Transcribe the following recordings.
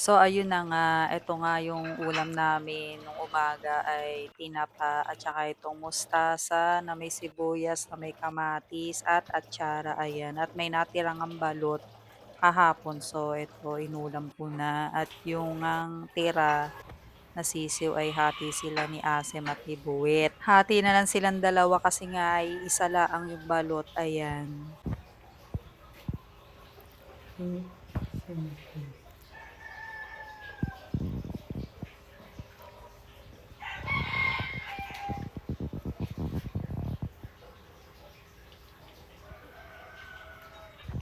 So ayun na nga, eto nga yung ulam namin nung umaga ay tinapa at saka itong mustasa na may sibuyas, na may kamatis at atsara, ayan. At may natirang ang balot kahapon. So ito, inulam ko na. At yung ngang tira na sisiw ay hati sila ni Asem at ni Buwit. Hati na lang silang dalawa kasi nga ay isa laang yung balot, ayan. Hmm.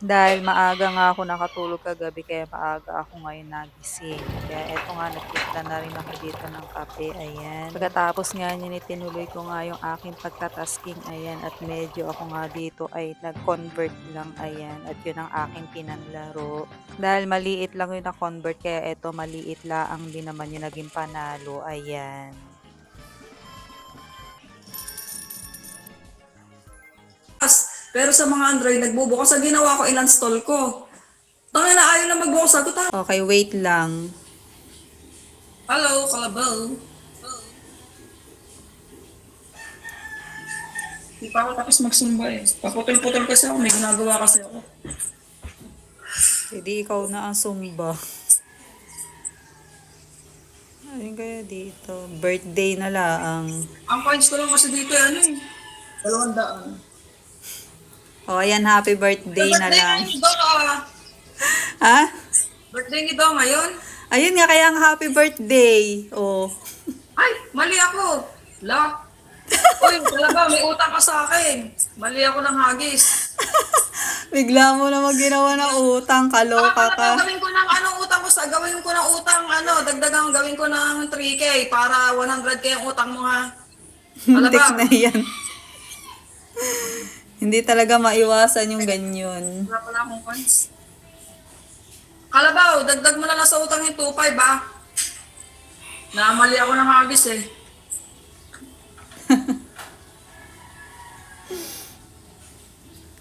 Dahil maaga nga ako nakatulog kagabi kaya maaga ako ngayon nagising. Kaya eto nga nagtimpla na rin ako dito ng kape, ayan. Pagkatapos nga niyan itinuloy ko nga yung aking pagtatasking, ayan. At medyo ako nga dito ay nag-convert lang, ayan. At yun ang aking pinanlaro. Dahil maliit lang yung na-convert kaya eto maliit laang din naman yung naging panalo, ayan. Pero sa mga Android, nagbubukas. Sa ginawa ko, in-install ko. Tangina na ayaw na magbukas. Sabi ko, Okay, wait lang. hello, kalabaw. Hindi pa ako tapos magsimba eh. Paputol-putol kasi ako, may ginagawa kasi ako. Hindi ikaw na ang sumba. Ayun kaya dito. Birthday na laang. Ang coins ko lang kasi dito, ano eh, 200. O, ayan, happy Ay, birthday na birthday lang. ngayon, Dok ah. Ha? Birthday ni Dok ngayon? Ayun nga, kaya ang happy birthday. Oh. Ay, mali ako. La. Uy, talaga, may utang ka sa akin. Mali ako ng hagis. Bigla mo naman ginawa ng utang, kaloka Ano ka. ba, gawin ko ng anong utang ko sa, gawin ko ng utang, ano, dagdagang gawin ko ng 3K para 100K ang utang mo ha. Alam ba? Tik na yan. Hindi talaga maiwasan yung ganyan. Wala pala akong coins. Kalabaw, dagdag mo na lang sa utang yung 2.5 ba? Namali ako ng hagis eh.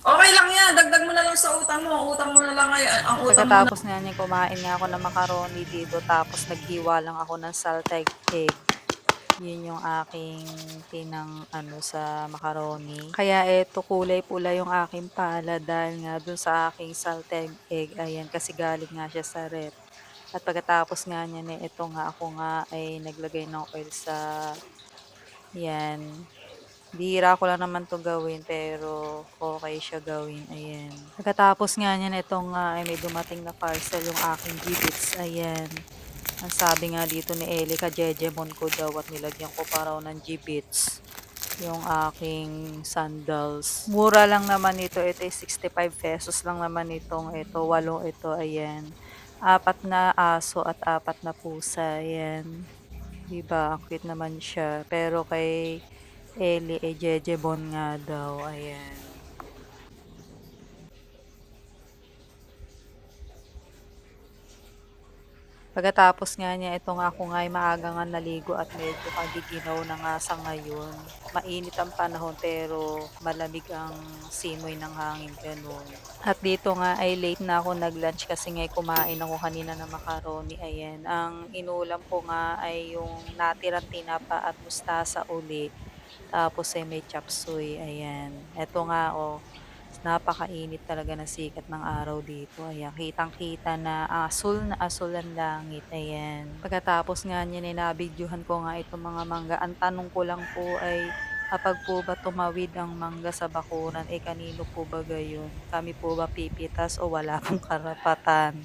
Okay lang yan, dagdag mo na lang sa utang mo. Utang mo na lang ay, ang utang mo na. Pagkatapos nga niya, kumain nga ako ng macaroni dito, tapos naghiwa lang ako ng salted egg. Yun yung aking tinang ano sa macaroni. Kaya eto kulay pula yung aking palad dahil nga dun sa aking salted egg. Ayan, kasi galing nga siya sa ref. At pagkatapos nga niya ito nga ako nga ay naglagay ng oil sa yan. Bihira ko lang naman 'to gawin pero okay siya gawin, ayan. Pagkatapos nga niyan ito nga ay may dumating na parcel yung aking Jibbitz, ayan. Ang sabi nga dito ni Ellie ka-jejemon ko daw at nilagyan ko pa raw ng Jibbitz yung aking sandals. Mura lang naman ito ay 65 pesos lang naman itong ito, 8 ito, ayan. 4 na aso at 4 na pusa, ayan. 'Di ba, ang cute naman siya. Pero kay Ellie, eh, jejemon nga daw, ayan. Pagkatapos nga niya, ito nga ako nga ay maaga nga naligo at medyo kagiginaw na nga sa ngayon. Mainit ang panahon pero malamig ang simoy ng hangin, ganun. At dito nga ay late na ako nag-lunch kasi nga kumain ako kanina ng macaroni, ayan. Ang inulam ko nga ay yung natirang tinapa at mustasa uli. Tapos ay may chop suey, ayan. Eto nga, oh, napakainit talaga ng sikat ng araw dito. Ayan, kitang-kita na asul ang langit. Ayan. Pagkatapos nga niyan, ay nabidyohan ko nga itong mga mangga. Ang tanong ko lang po ay, kapag po ba tumawid ang mangga sa bakuran, eh kanino po ba gayon? Kami po ba pipitas o wala pong karapatan?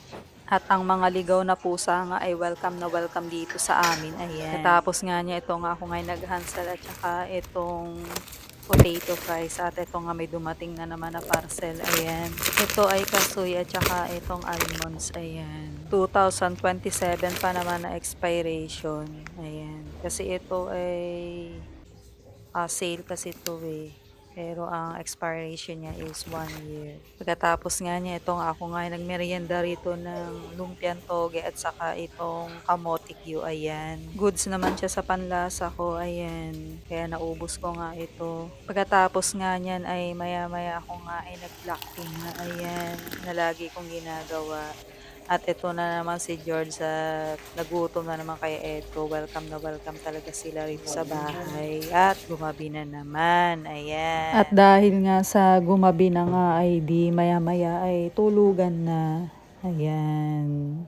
At ang mga ligaw na pusa nga ay welcome na welcome dito sa amin. Ayan. Tapos nga niya, ito nga ako nga naghansal at saka itong potato fries at ito nga may dumating na naman na parcel, ayan. Ito ay kasoy at saka itong almonds, ayan. 2027 pa naman na expiration, ayan. Kasi ito ay sale kasi ito eh. Pero ang expiration niya is 1 year. Pagkatapos nga niya, itong ako nga ay nagmerienda rito ng lumpiang toge at saka itong kamote Q, ayan. Goods naman siya sa panlasa ko, ayan. Kaya naubos ko nga ito. Pagkatapos nga niyan ay maya-maya ako nga ay nag-blackpink na, ayan, na lagi kong ginagawa. At ito na naman si George at nagutom na naman kay Echo. Welcome na welcome talaga sila rito sa bahay at gumabi na naman, At ayan. dahil nga sa gumabi na nga ay di maya-maya ay tulugan na. Ayan.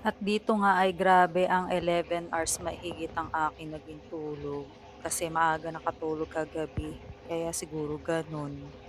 At dito nga ay grabe ang 11 hours mahigit ang aking naging tulog kasi maaga nakatulog kagabi kaya siguro gano'n.